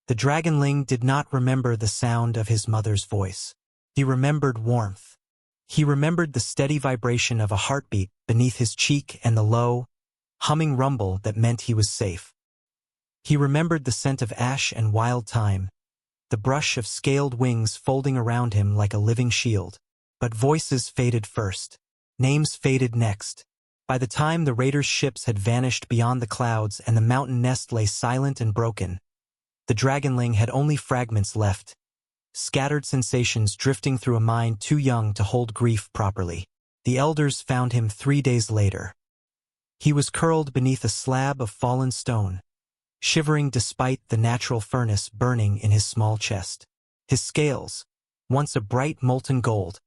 The dragonling did not remember the sound of his mother's voice. He remembered warmth. He remembered the steady vibration of a heartbeat beneath his cheek and the low, humming rumble that meant he was safe. He remembered the scent of ash and wild thyme, the brush of scaled wings folding around him like a living shield. But voices faded first. Names faded next. By the time the raiders' ships had vanished beyond the clouds and the mountain nest lay silent and broken, the dragonling had only fragments left, scattered sensations drifting through a mind too young to hold grief properly. The elders found him 3 days later. He was curled beneath a slab of fallen stone, shivering despite the natural furnace burning in his small chest. His scales, once a bright molten gold,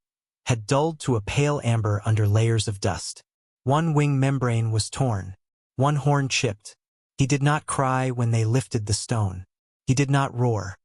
had dulled to a pale amber under layers of dust. One wing membrane was torn, one horn chipped. He did not cry when they lifted the stone. He did not roar.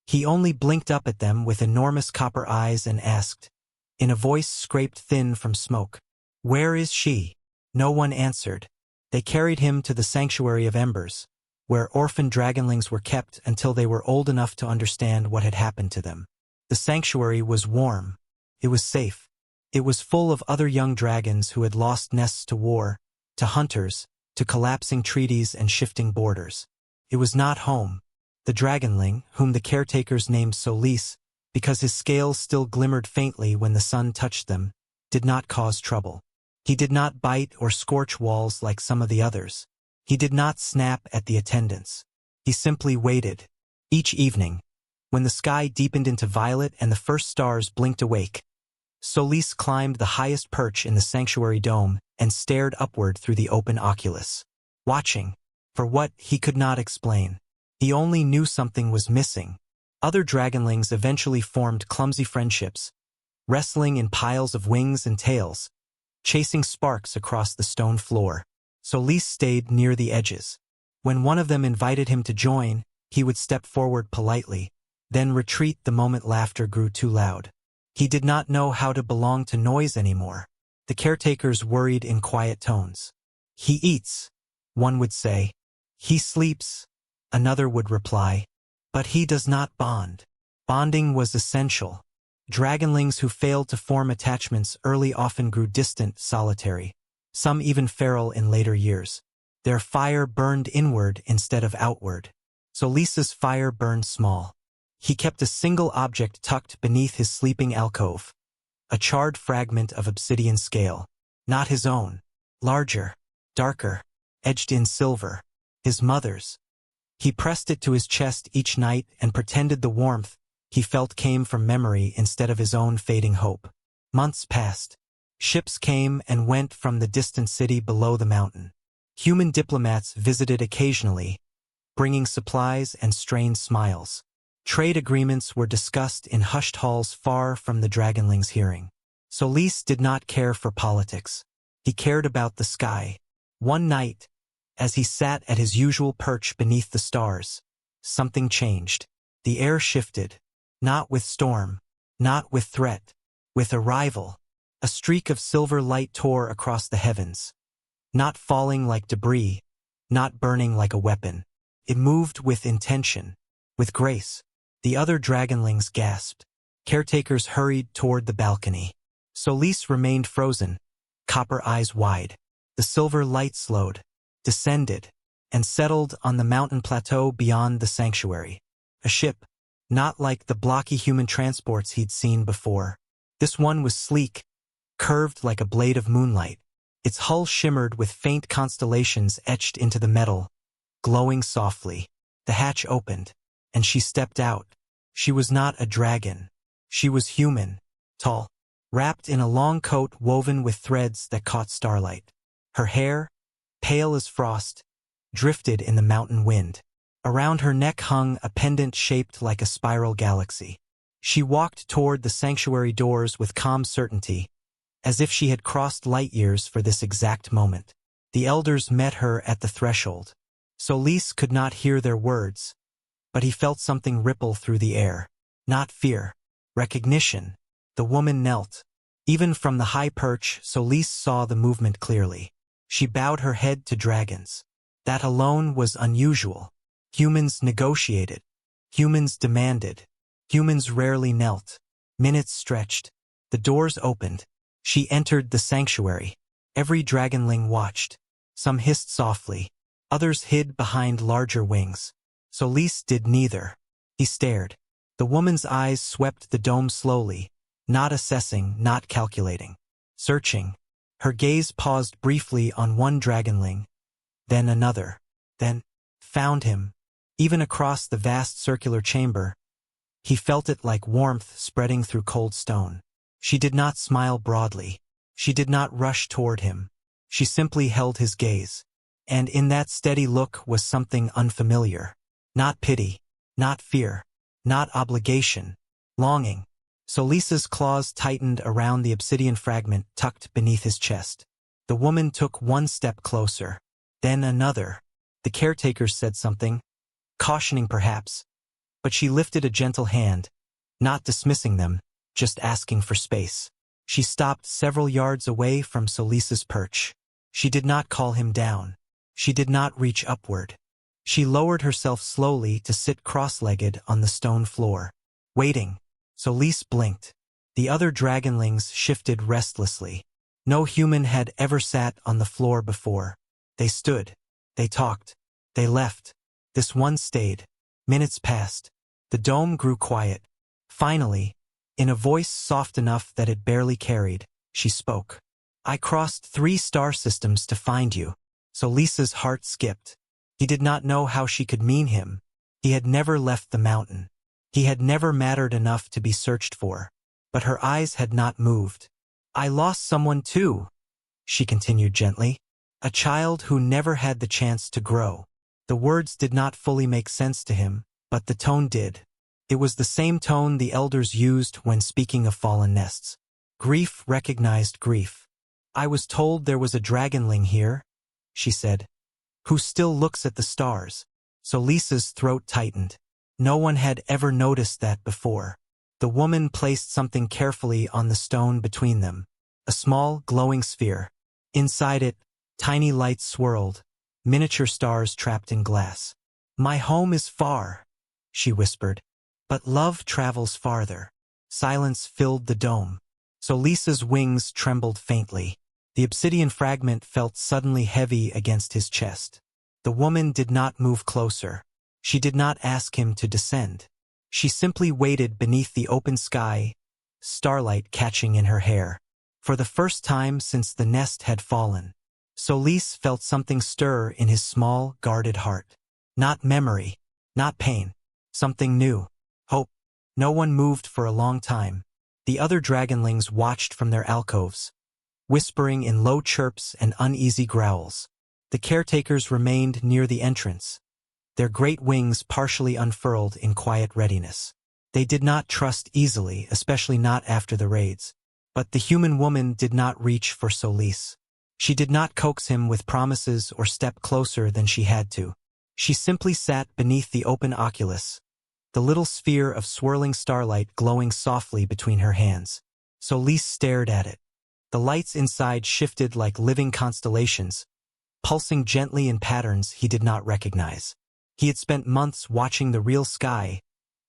He only blinked up at them with enormous copper eyes and asked, in a voice scraped thin from smoke, "Where is she?" No one answered. They carried him to the sanctuary of embers, where orphaned dragonlings were kept until they were old enough to understand what had happened to them. The sanctuary was warm. It was safe. It was full of other young dragons who had lost nests to war, to hunters, to collapsing treaties and shifting borders. It was not home. The dragonling, whom the caretakers named Solis, because his scales still glimmered faintly when the sun touched them, did not cause trouble. He did not bite or scorch walls like some of the others. He did not snap at the attendants. He simply waited. Each evening, when the sky deepened into violet and the first stars blinked awake, Solis climbed the highest perch in the sanctuary dome and stared upward through the open oculus, watching, for what he could not explain. He only knew something was missing. Other dragonlings eventually formed clumsy friendships, wrestling in piles of wings and tails, chasing sparks across the stone floor. Solis stayed near the edges. When one of them invited him to join, he would step forward politely, then retreat the moment laughter grew too loud. He did not know how to belong to noise anymore. The caretakers worried in quiet tones. "He eats," one would say. "He sleeps," another would reply. "But he does not bond." Bonding was essential. Dragonlings who failed to form attachments early often grew distant, solitary, some even feral in later years. Their fire burned inward instead of outward. Solis's fire burned small. He kept a single object tucked beneath his sleeping alcove, a charred fragment of obsidian scale, not his own, larger, darker, edged in silver, his mother's. He pressed it to his chest each night and pretended the warmth he felt came from memory instead of his own fading hope. Months passed. Ships came and went from the distant city below the mountain. Human diplomats visited occasionally, bringing supplies and strained smiles. Trade agreements were discussed in hushed halls far from the dragonling's hearing. Solis did not care for politics. He cared about the sky. One night, as he sat at his usual perch beneath the stars, something changed. The air shifted, not with storm, not with threat, with arrival. A streak of silver light tore across the heavens, not falling like debris, not burning like a weapon. It moved with intention, with grace. The other dragonlings gasped. Caretakers hurried toward the balcony. Solis remained frozen, copper eyes wide. The silver light slowed, descended, and settled on the mountain plateau beyond the sanctuary. A ship, not like the blocky human transports he'd seen before. This one was sleek, curved like a blade of moonlight. Its hull shimmered with faint constellations etched into the metal, glowing softly. The hatch opened, and she stepped out. She was not a dragon. She was human, tall, wrapped in a long coat woven with threads that caught starlight. Her hair, pale as frost, drifted in the mountain wind. Around her neck hung a pendant shaped like a spiral galaxy. She walked toward the sanctuary doors with calm certainty, as if she had crossed light years for this exact moment. The elders met her at the threshold. Solis could not hear their words, but he felt something ripple through the air. Not fear, recognition. The woman knelt. Even from the high perch, Solis saw the movement clearly. She bowed her head to dragons. That alone was unusual. Humans negotiated. Humans demanded. Humans rarely knelt. Minutes stretched. The doors opened. She entered the sanctuary. Every dragonling watched. Some hissed softly. Others hid behind larger wings. Solis did neither. He stared. The woman's eyes swept the dome slowly, not assessing, not calculating. Searching. Her gaze paused briefly on one dragonling, then another, then found him. Even across the vast circular chamber, he felt it like warmth spreading through cold stone. She did not smile broadly. She did not rush toward him. She simply held his gaze. And in that steady look was something unfamiliar. Not pity, not fear, not obligation, longing. Solis's claws tightened around the obsidian fragment tucked beneath his chest. The woman took one step closer, then another. The caretakers said something, cautioning perhaps, but she lifted a gentle hand, not dismissing them, just asking for space. She stopped several yards away from Solis's perch. She did not call him down. She did not reach upward. She lowered herself slowly to sit cross-legged on the stone floor. Waiting. Solis blinked. The other dragonlings shifted restlessly. No human had ever sat on the floor before. They stood. They talked. They left. This one stayed. Minutes passed. The dome grew quiet. Finally, in a voice soft enough that it barely carried, she spoke. I crossed 3 star systems to find you. Solis's heart skipped. He did not know how she could mean him. He had never left the mountain. He had never mattered enough to be searched for. But her eyes had not moved. I lost someone too, she continued gently. A child who never had the chance to grow. The words did not fully make sense to him, but the tone did. It was the same tone the elders used when speaking of fallen nests. Grief recognized grief. I was told there was a dragonling here, she said, who still looks at the stars. Solis's throat tightened. No one had ever noticed that before. The woman placed something carefully on the stone between them. A small, glowing sphere. Inside it, tiny lights swirled, miniature stars trapped in glass. My home is far, she whispered. But love travels farther. Silence filled the dome. Solis's wings trembled faintly. The obsidian fragment felt suddenly heavy against his chest. The woman did not move closer. She did not ask him to descend. She simply waited beneath the open sky, starlight catching in her hair. For the first time since the nest had fallen, Solis felt something stir in his small, guarded heart. Not memory, not pain, something new. Hope. No one moved for a long time. The other dragonlings watched from their alcoves, whispering in low chirps and uneasy growls. The caretakers remained near the entrance, their great wings partially unfurled in quiet readiness. They did not trust easily, especially not after the raids. But the human woman did not reach for Solis. She did not coax him with promises or step closer than she had to. She simply sat beneath the open oculus, the little sphere of swirling starlight glowing softly between her hands. Solis stared at it. The lights inside shifted like living constellations, pulsing gently in patterns he did not recognize. He had spent months watching the real sky,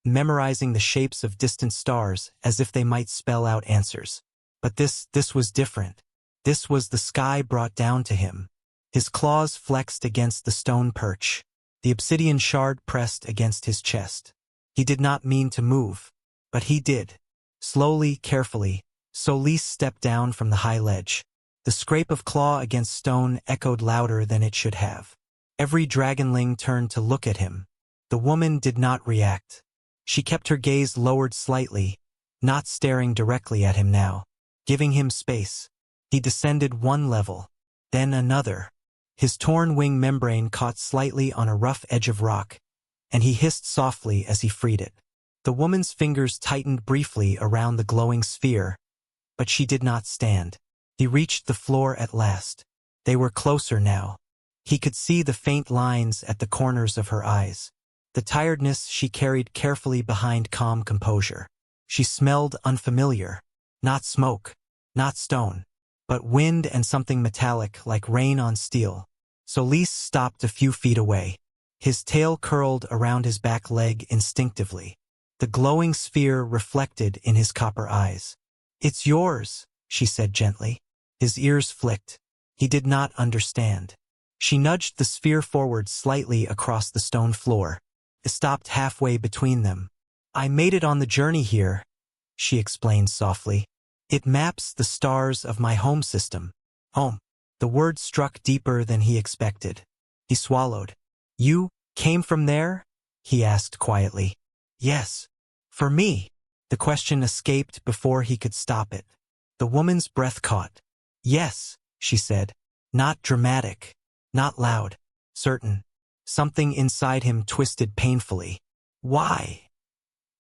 memorizing the shapes of distant stars as if they might spell out answers. But this was different. This was the sky brought down to him. His claws flexed against the stone perch. The obsidian shard pressed against his chest. He did not mean to move, but he did. Slowly, carefully, Solis stepped down from the high ledge. The scrape of claw against stone echoed louder than it should have. Every dragonling turned to look at him. The woman did not react. She kept her gaze lowered slightly, not staring directly at him now, giving him space. He descended one level, then another. His torn wing membrane caught slightly on a rough edge of rock, and he hissed softly as he freed it. The woman's fingers tightened briefly around the glowing sphere, but she did not stand. He reached the floor at last. They were closer now. He could see the faint lines at the corners of her eyes. The tiredness she carried carefully behind calm composure. She smelled unfamiliar. Not smoke, not stone, but wind and something metallic like rain on steel. Solis stopped a few feet away. His tail curled around his back leg instinctively. The glowing sphere reflected in his copper eyes. "It's yours," she said gently. His ears flicked. He did not understand. She nudged the sphere forward slightly across the stone floor. It stopped halfway between them. "I made it on the journey here," she explained softly. "It maps the stars of my home system." Home. The word struck deeper than he expected. He swallowed. "You came from there?" he asked quietly. "Yes. For me." The question escaped before he could stop it. The woman's breath caught. "Yes," she said. Not dramatic. Not loud. Certain. Something inside him twisted painfully. "Why?"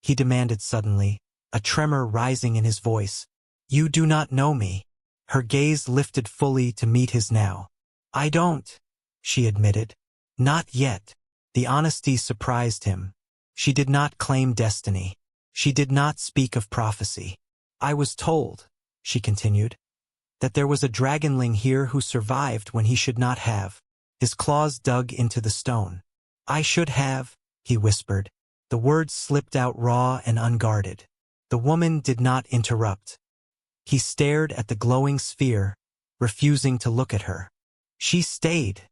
he demanded suddenly, a tremor rising in his voice. "You do not know me." Her gaze lifted fully to meet his now. "I don't," she admitted. "Not yet." The honesty surprised him. She did not claim destiny. She did not speak of prophecy. "I was told," she continued, "that there was a dragonling here who survived when he should not have." His claws dug into the stone. "I should have," he whispered. The words slipped out raw and unguarded. The woman did not interrupt. He stared at the glowing sphere, refusing to look at her. "She stayed,"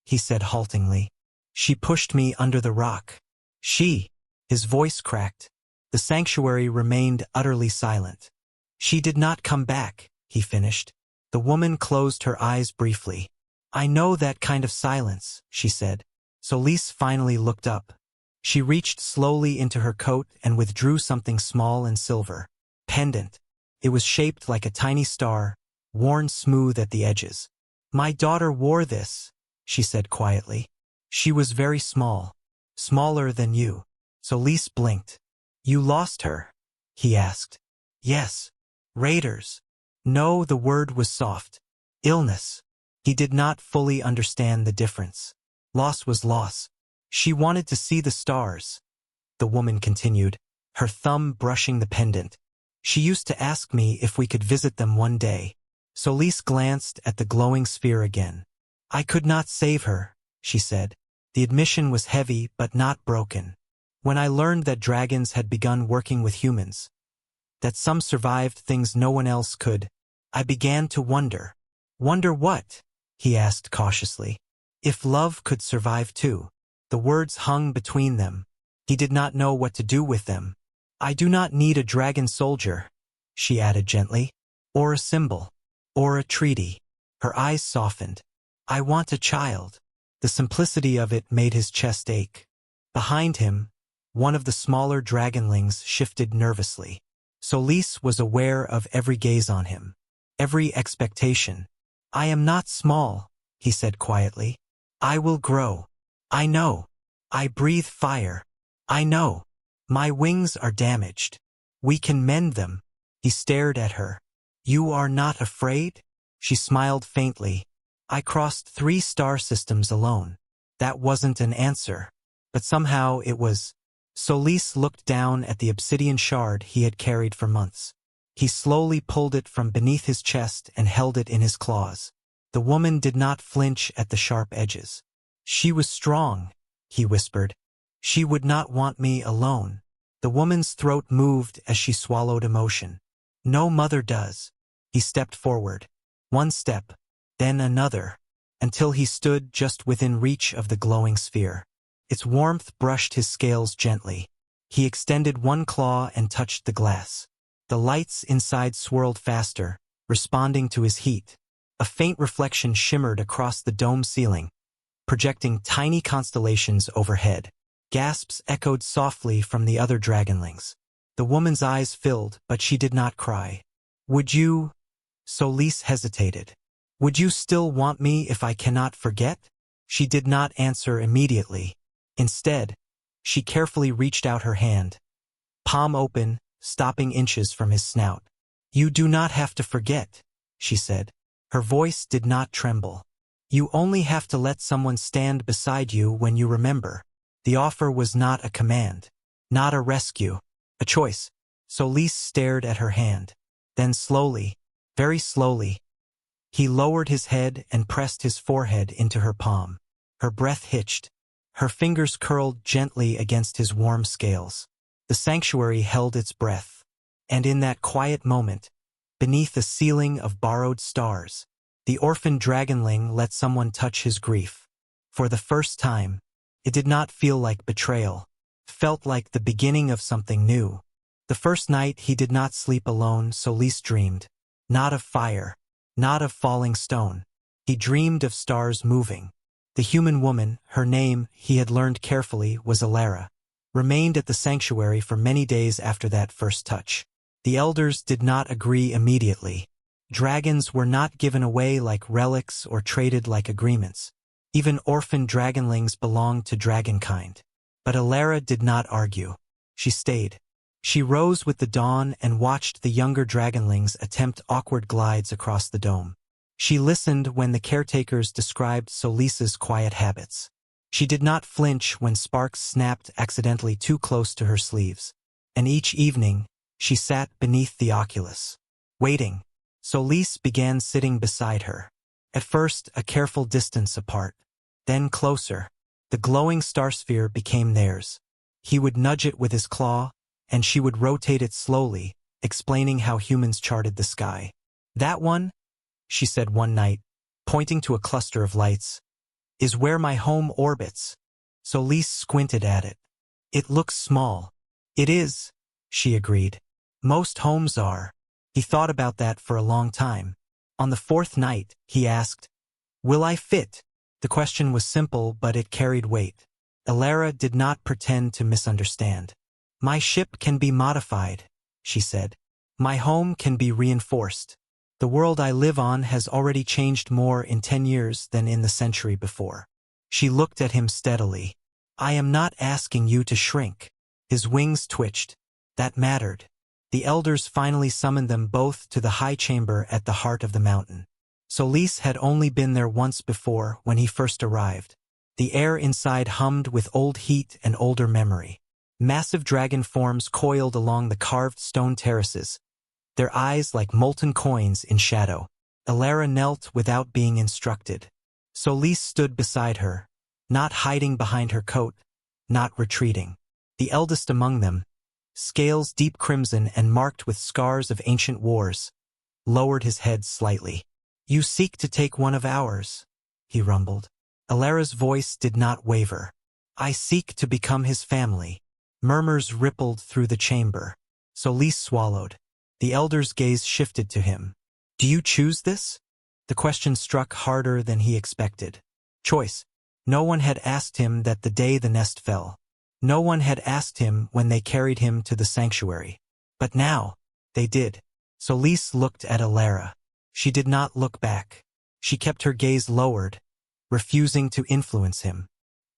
he said haltingly. "She pushed me under the rock." "She." His voice cracked. The sanctuary remained utterly silent. "She did not come back," he finished. The woman closed her eyes briefly. "I know that kind of silence," she said. Solis finally looked up. She reached slowly into her coat and withdrew something small and silver. Pendant. It was shaped like a tiny star, worn smooth at the edges. "My daughter wore this," she said quietly. "She was very small. Smaller than you." Solis blinked. "You lost her?" he asked. "Yes." "Raiders." No, the word was soft. "Illness." He did not fully understand the difference. Loss was loss. "She wanted to see the stars," the woman continued, her thumb brushing the pendant. "She used to ask me if we could visit them one day." Solis glanced at the glowing sphere again. "I could not save her," she said. The admission was heavy but not broken. "When I learned that dragons had begun working with humans, that some survived things no one else could, I began to wonder." "Wonder what?" he asked cautiously. "If love could survive too." The words hung between them. He did not know what to do with them. "I do not need a dragon soldier," she added gently. "Or a symbol. Or a treaty." Her eyes softened. "I want a child." The simplicity of it made his chest ache. Behind him, one of the smaller dragonlings shifted nervously. Solis was aware of every gaze on him. Every expectation. "I am not small," he said quietly. "I will grow. I know. I breathe fire. I know. My wings are damaged. We can mend them." He stared at her. "You are not afraid?" She smiled faintly. "I crossed 3 star systems alone." That wasn't an answer. But somehow it was. Solis looked down at the obsidian shard he had carried for months. He slowly pulled it from beneath his chest and held it in his claws. The woman did not flinch at the sharp edges. "She was strong," he whispered. "She would not want me alone." The woman's throat moved as she swallowed emotion. "No mother does." He stepped forward. One step, then another, until he stood just within reach of the glowing sphere. Its warmth brushed his scales gently. He extended one claw and touched the glass. The lights inside swirled faster, responding to his heat. A faint reflection shimmered across the dome ceiling, projecting tiny constellations overhead. Gasps echoed softly from the other dragonlings. The woman's eyes filled, but she did not cry. "Would you?" Solis hesitated. "Would you still want me if I cannot forget?" She did not answer immediately. Instead, she carefully reached out her hand, palm open, stopping inches from his snout. "You do not have to forget," she said. Her voice did not tremble. "You only have to let someone stand beside you when you remember." The offer was not a command, not a rescue, a choice. Solis stared at her hand. Then slowly, very slowly, he lowered his head and pressed his forehead into her palm. Her breath hitched. Her fingers curled gently against his warm scales. The sanctuary held its breath. And in that quiet moment, beneath a ceiling of borrowed stars, the orphaned dragonling let someone touch his grief. For the first time, it did not feel like betrayal. It felt like the beginning of something new. The first night he did not sleep alone, Solis dreamed. Not of fire, not of falling stone. He dreamed of stars moving. The human woman, her name, he had learned carefully, was Alara, remained at the sanctuary for many days after that first touch. The elders did not agree immediately. Dragons were not given away like relics or traded like agreements. Even orphaned dragonlings belonged to dragonkind. But Alara did not argue. She stayed. She rose with the dawn and watched the younger dragonlings attempt awkward glides across the dome. She listened when the caretakers described Solis's quiet habits. She did not flinch when sparks snapped accidentally too close to her sleeves. And each evening, she sat beneath the oculus, waiting. Solis began sitting beside her. At first, a careful distance apart. Then closer. The glowing starsphere became theirs. He would nudge it with his claw, and she would rotate it slowly, explaining how humans charted the sky. "That one," she said one night, pointing to a cluster of lights, "is where my home orbits." Solis squinted at it. "It looks small." "It is," she agreed. "Most homes are." He thought about that for a long time. On the fourth night, he asked, "Will I fit?" The question was simple, but it carried weight. Alara did not pretend to misunderstand. "My ship can be modified," she said. "My home can be reinforced. The world I live on has already changed more in 10 years than in the century before." She looked at him steadily. "I am not asking you to shrink." His wings twitched. That mattered. The elders finally summoned them both to the high chamber at the heart of the mountain. Solis had only been there once before, when he first arrived. The air inside hummed with old heat and older memory. Massive dragon forms coiled along the carved stone terraces, their eyes like molten coins in shadow. Alara knelt without being instructed. Solis stood beside her, not hiding behind her coat, not retreating. The eldest among them, scales deep crimson and marked with scars of ancient wars, lowered his head slightly. "You seek to take one of ours," he rumbled. Alara's voice did not waver. "I seek to become his family." Murmurs rippled through the chamber. Solis swallowed. The elder's gaze shifted to him. "Do you choose this?" The question struck harder than he expected. Choice. No one had asked him that the day the nest fell. No one had asked him when they carried him to the sanctuary. But now, they did. Solis looked at Alara. She did not look back. She kept her gaze lowered, refusing to influence him.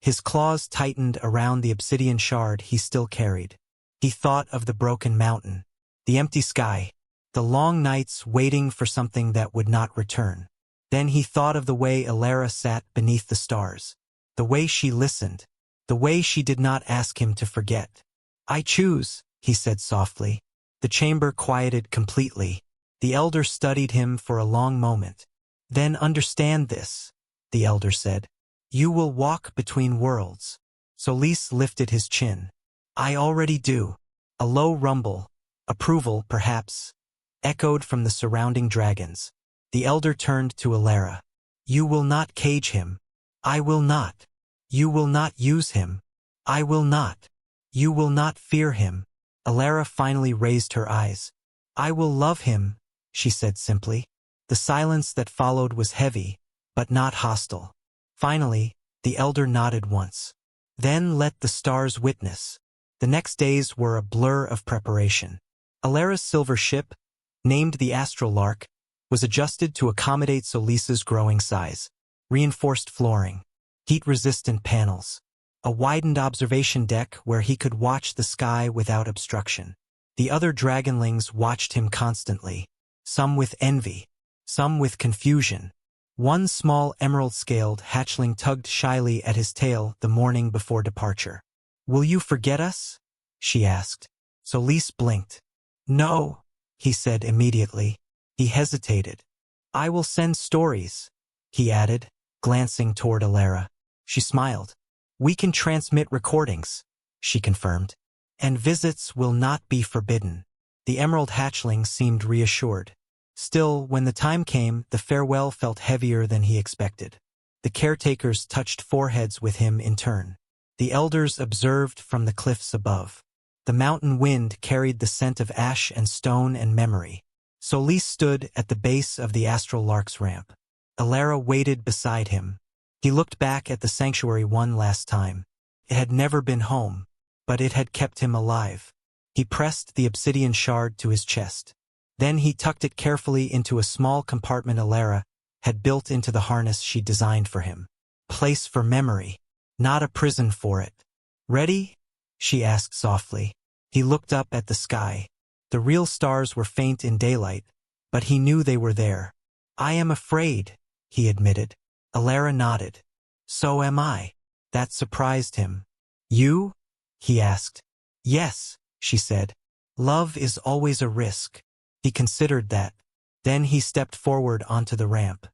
His claws tightened around the obsidian shard he still carried. He thought of the broken mountain, the empty sky, the long nights waiting for something that would not return. Then he thought of the way Alara sat beneath the stars, the way she listened, the way she did not ask him to forget. "I choose," he said softly. The chamber quieted completely. The elder studied him for a long moment. "Then understand this," the elder said. "You will walk between worlds." Solis lifted his chin. "I already do." A low rumble, approval perhaps, echoed from the surrounding dragons. The elder turned to Alara. "You will not cage him." "I will not." "You will not use him." "I will not." "You will not fear him." Alara finally raised her eyes. "I will love him," she said simply. The silence that followed was heavy, but not hostile. Finally, the elder nodded once. "Then let the stars witness." The next days were a blur of preparation. Alara's silver ship, named the Astral Lark, was adjusted to accommodate Solis's growing size. Reinforced flooring, heat-resistant panels, a widened observation deck where he could watch the sky without obstruction. The other dragonlings watched him constantly, some with envy, some with confusion. One small emerald-scaled hatchling tugged shyly at his tail the morning before departure. "Will you forget us?" she asked. Solis blinked. "No," he said immediately. He hesitated. "I will send stories," he added, glancing toward Alara. She smiled. "We can transmit recordings," she confirmed. "And visits will not be forbidden." The emerald hatchling seemed reassured. Still, when the time came, the farewell felt heavier than he expected. The caretakers touched foreheads with him in turn. The elders observed from the cliffs above. The mountain wind carried the scent of ash and stone and memory. Solis stood at the base of the astral lark's ramp. Alara waited beside him. He looked back at the sanctuary one last time. It had never been home, but it had kept him alive. He pressed the obsidian shard to his chest. Then he tucked it carefully into a small compartment Alara had built into the harness she designed for him. Place for memory, not a prison for it. "Ready?" she asked softly. He looked up at the sky. The real stars were faint in daylight, but he knew they were there. "I am afraid," he admitted. Alara nodded. "So am I." That surprised him. "You?" he asked. "Yes," she said. "Love is always a risk." He considered that. Then he stepped forward onto the ramp.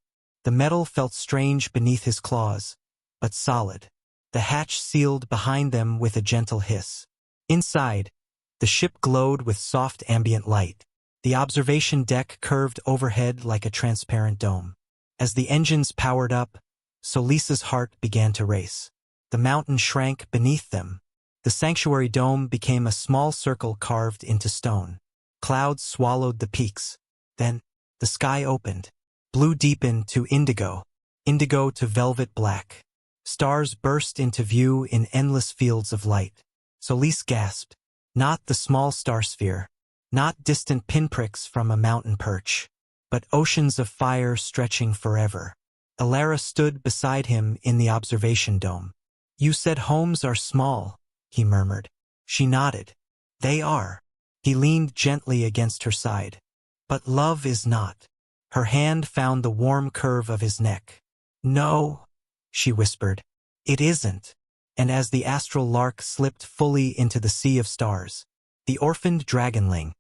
The metal felt strange beneath his claws, but solid. The hatch sealed behind them with a gentle hiss. Inside, the ship glowed with soft ambient light. The observation deck curved overhead like a transparent dome. As the engines powered up, Solis's heart began to race. The mountain shrank beneath them. The sanctuary dome became a small circle carved into stone. Clouds swallowed the peaks. Then, the sky opened. Blue deepened to indigo, indigo to velvet black. Stars burst into view in endless fields of light. Solis gasped. Not the small star sphere, not distant pinpricks from a mountain perch, but oceans of fire stretching forever. Alara stood beside him in the observation dome. "You said homes are small," he murmured. She nodded. "They are." He leaned gently against her side. "But love is not." Her hand found the warm curve of his neck. "No," she whispered. "It isn't." And as the astral lark slipped fully into the sea of stars, the orphaned dragonling,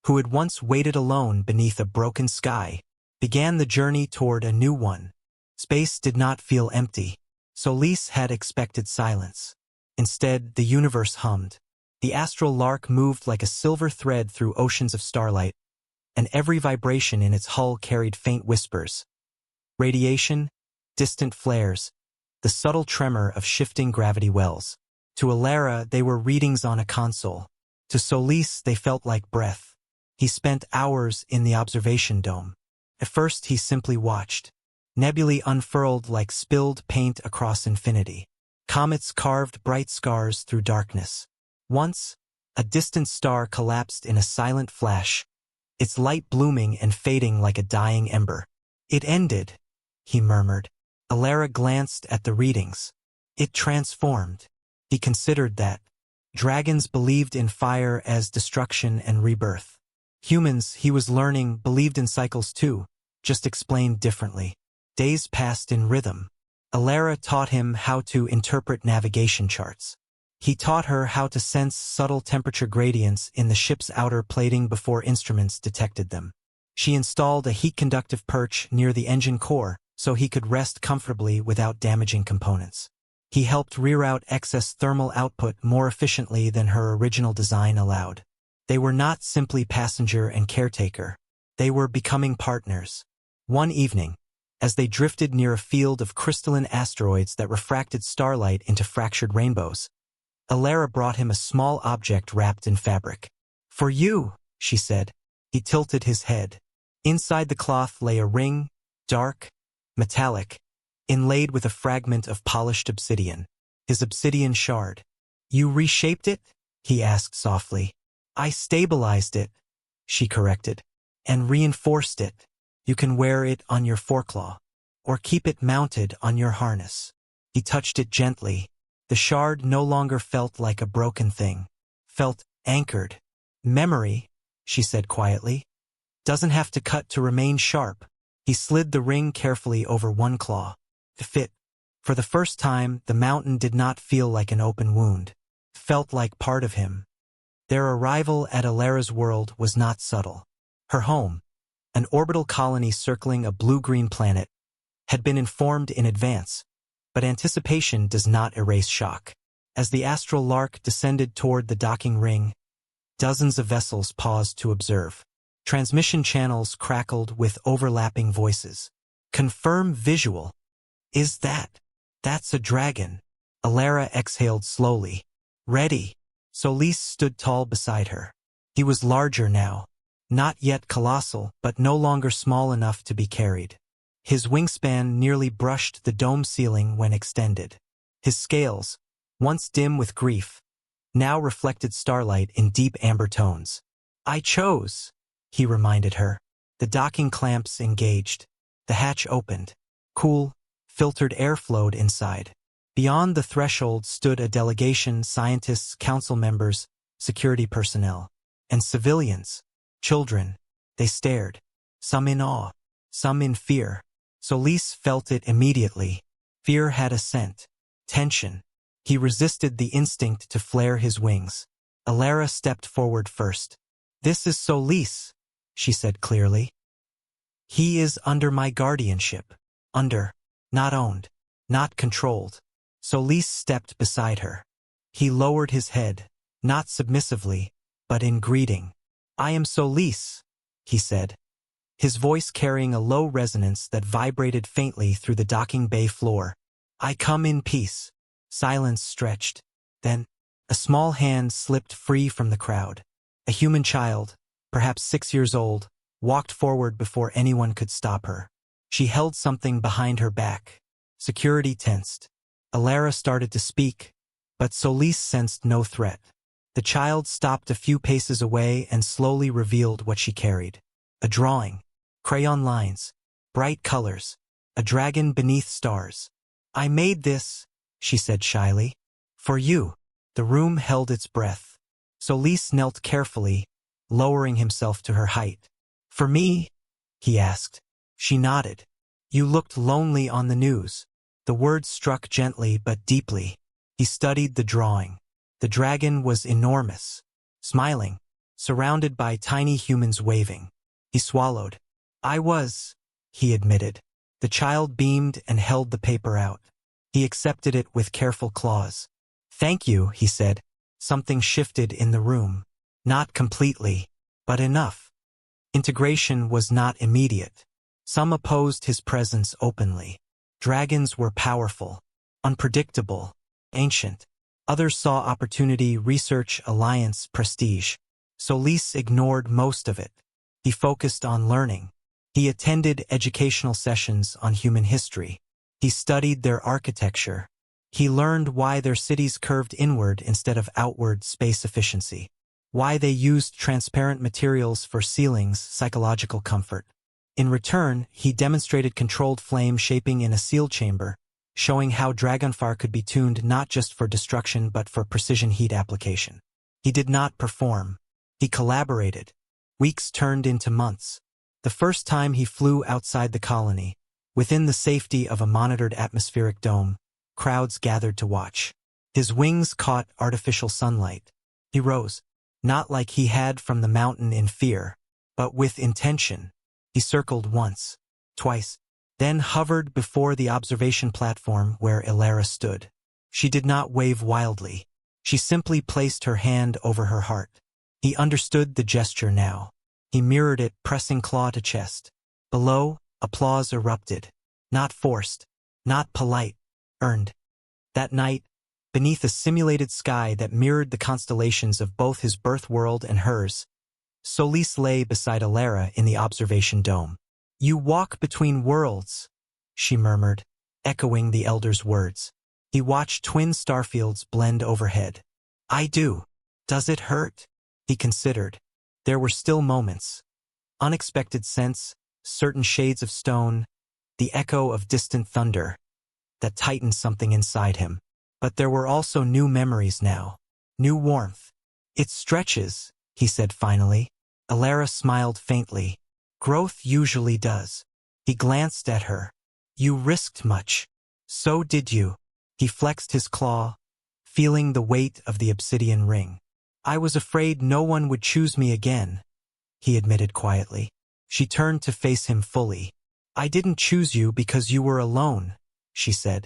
who had once waited alone beneath a broken sky, began the journey toward a new one. Space did not feel empty. Solis had expected silence. Instead, the universe hummed. The astral lark moved like a silver thread through oceans of starlight, and every vibration in its hull carried faint whispers. Radiation, distant flares, the subtle tremor of shifting gravity wells. To Alara, they were readings on a console. To Solis, they felt like breath. He spent hours in the observation dome. At first, he simply watched. Nebulae unfurled like spilled paint across infinity. Comets carved bright scars through darkness. Once, a distant star collapsed in a silent flash, its light blooming and fading like a dying ember. "It ended," he murmured. Alara glanced at the readings. It transformed. He considered that. Dragons believed in fire as destruction and rebirth. Humans, he was learning, believed in cycles too, just explained differently. Days passed in rhythm. Alara taught him how to interpret navigation charts. He taught her how to sense subtle temperature gradients in the ship's outer plating before instruments detected them. She installed a heat-conductive perch near the engine core so he could rest comfortably without damaging components. He helped reroute excess thermal output more efficiently than her original design allowed. They were not simply passenger and caretaker. They were becoming partners. One evening, as they drifted near a field of crystalline asteroids that refracted starlight into fractured rainbows, Alara brought him a small object wrapped in fabric. "For you," she said. He tilted his head. Inside the cloth lay a ring, dark, metallic, inlaid with a fragment of polished obsidian. His obsidian shard. "You reshaped it?" he asked softly. "I stabilized it," she corrected, "and reinforced it. You can wear it on your foreclaw, or keep it mounted on your harness." He touched it gently. The shard no longer felt like a broken thing. Felt anchored. "Memory," she said quietly, "doesn't have to cut to remain sharp." He slid the ring carefully over one claw. It fit. For the first time, the mountain did not feel like an open wound. It felt like part of him. Their arrival at Alara's world was not subtle. Her home, an orbital colony circling a blue-green planet, had been informed in advance. but anticipation does not erase shock. As the astral lark descended toward the docking ring, dozens of vessels paused to observe. Transmission channels crackled with overlapping voices. Confirm visual. Is that? That's a dragon. Alara exhaled slowly. Ready. Solis stood tall beside her. He was larger now. Not yet colossal, but no longer small enough to be carried. His wingspan nearly brushed the dome ceiling when extended. His scales, once dim with grief, now reflected starlight in deep amber tones. I chose, he reminded her. The docking clamps engaged. The hatch opened. Cool, filtered air flowed inside. Beyond the threshold stood a delegation, scientists, council members, security personnel, and civilians, children. They stared, some in awe, some in fear. Solis felt it immediately. Fear had a scent. Tension. He resisted the instinct to flare his wings. Alara stepped forward first. This is Solis, she said clearly. He is under my guardianship. Under. Not owned. Not controlled. Solis stepped beside her. He lowered his head, not submissively, but in greeting. I am Solis, he said, his voice carrying a low resonance that vibrated faintly through the docking bay floor. I come in peace. Silence stretched. Then, a small hand slipped free from the crowd. A human child, perhaps 6 years old, walked forward before anyone could stop her. She held something behind her back. Security tensed. Alara started to speak, but Solis sensed no threat. The child stopped a few paces away and slowly revealed what she carried. A drawing. Crayon lines. Bright colors. A dragon beneath stars. I made this, she said shyly. For you. The room held its breath. Solis knelt carefully, lowering himself to her height. For me? He asked. She nodded. You looked lonely on the news. The words struck gently but deeply. He studied the drawing. The dragon was enormous, smiling, surrounded by tiny humans waving. He swallowed. I was, he admitted. The child beamed and held the paper out. He accepted it with careful claws. Thank you, he said. Something shifted in the room. Not completely, but enough. Integration was not immediate. Some opposed his presence openly. Dragons were powerful, unpredictable, ancient. Others saw opportunity, research, alliance, prestige. Solis ignored most of it. He focused on learning. He attended educational sessions on human history. He studied their architecture. He learned why their cities curved inward instead of outward space efficiency. Why they used transparent materials for ceilings, psychological comfort. In return, he demonstrated controlled flame shaping in a sealed chamber, showing how dragonfire could be tuned not just for destruction but for precision heat application. He did not perform. He collaborated. Weeks turned into months. The first time he flew outside the colony, within the safety of a monitored atmospheric dome, crowds gathered to watch. His wings caught artificial sunlight. He rose, not like he had from the mountain in fear, but with intention. He circled once, twice, then hovered before the observation platform where Alara stood. She did not wave wildly. She simply placed her hand over her heart. He understood the gesture now. He mirrored it, pressing claw to chest. Below, applause erupted. Not forced, not polite, earned. That night, beneath a simulated sky that mirrored the constellations of both his birth world and hers, Solis lay beside Alara in the observation dome. You walk between worlds, she murmured, echoing the elder's words. He watched twin starfields blend overhead. I do. Does it hurt? He considered. There were still moments. Unexpected scents, certain shades of stone, the echo of distant thunder, that tightened something inside him. But there were also new memories now. New warmth. It stretches, he said finally. Alara smiled faintly. Growth usually does. He glanced at her. You risked much. So did you. He flexed his claw, feeling the weight of the obsidian ring. I was afraid no one would choose me again, he admitted quietly. She turned to face him fully. I didn't choose you because you were alone, she said.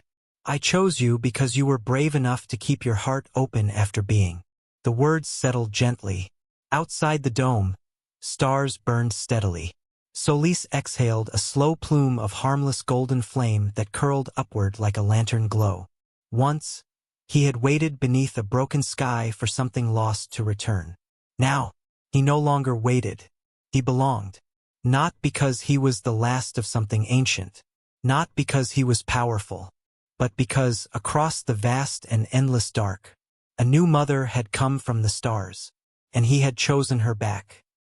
I chose you because you were brave enough to keep your heart open after being. The words settled gently. Outside the dome, stars burned steadily. Solis exhaled a slow plume of harmless golden flame that curled upward like a lantern glow. Once, he had waited beneath a broken sky for something lost to return. Now, he no longer waited. He belonged. Not because he was the last of something ancient. Not because he was powerful. But because, across the vast and endless dark, a new mother had come from the stars, and he had chosen her back.